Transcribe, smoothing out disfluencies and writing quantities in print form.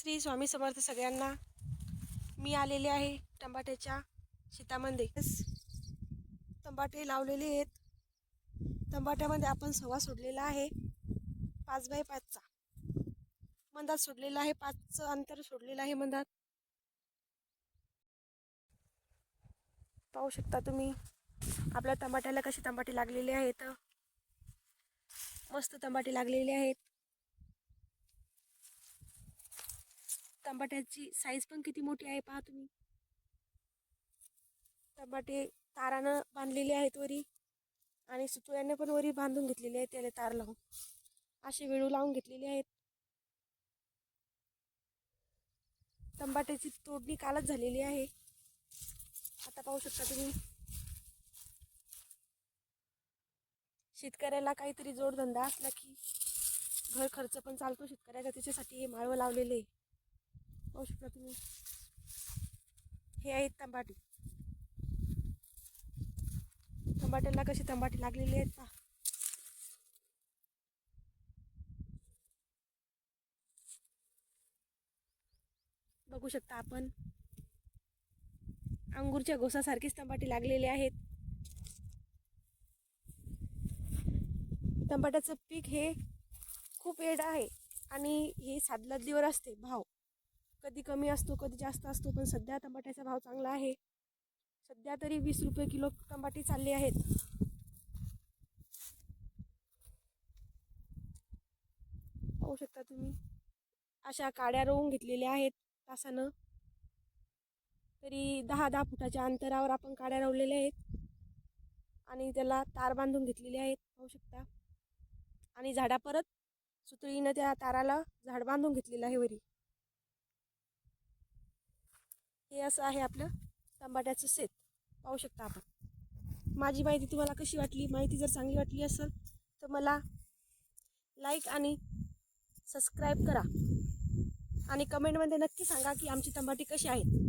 श्री स्वामी समर्थ सगळ्यांना. मी आलेले आहे टमाट्याच्या शेतामध्ये. टमाटे लावलेले आहेत. टमाट्यामध्ये आपण सवा सोडलेला आहे 5x5चा. मंदात सोडलेला आहे, 5चं अंतर सोडलेलं आहे मंदात. पाहू शकता तुम्ही आपल्या टमाट्याला कसे टमाटे लागलेले आहेत. मस्त टमाटे लागलेले आहेत. टमाट्याची साईज पण किती मोठी आहे पहा तुम्ही. टमाटे तारानं बांधलेले आहेत वरी, आणि सुतळ्याने पण वरी बांधून घेतलेले आहेत. त्याला तार लावून असे वेळू लावून घेतलेले आहेत. टमाट्याची तोडणी कालच झालेली आहे. आता पाहू शकता तुम्ही. शेतकऱ्याला काहीतरी जोडधंदा असला की घर खर्च पण चालतो शेतकऱ्याचा, त्याच्यासाठी हे माळव लावलेले. पाहू शकता तुम्ही, हे आहेत टमाटे. टमाट्याला कसे टमाटे लागलेले आहेत पहा. बघू शकता आपण, अंगूरच्या घोसासारखेच टमाटे लागलेले आहेत. टमाट्याचं पीक हे खूप वेड आहे, आणि हे सादलदीवर असते. भाव कधी कमी असतो, कधी जास्त असतो, पण सध्या टमाट्याचा भाव चांगला आहे. सध्या तरी 20 रुपये किलो टमाटे चालले आहेत. पाहू शकता तुम्ही, अशा काड्या रोवून घेतलेल्या आहेत तासानं. तरी 10-10 फुटाच्या अंतरावर आपण काड्या रोवलेल्या आहेत, आणि त्याला तार बांधून घेतलेले आहेत. पाहू शकता, आणि झाडा परत सुतळीनं त्या ताराला झाड बांधून घेतलेलं आहे वरी. हे असं आहे आपलं टमाट्याचं शेत. पाहू शकता आपण. माझी माहिती तुम्हाला कशी वाटली? माहिती जर चांगली वाटली असेल तर मला लाईक आणि सबस्क्राईब करा, आणि कमेंटमध्ये नक्की सांगा की आमची टमाटे कशी आहेत.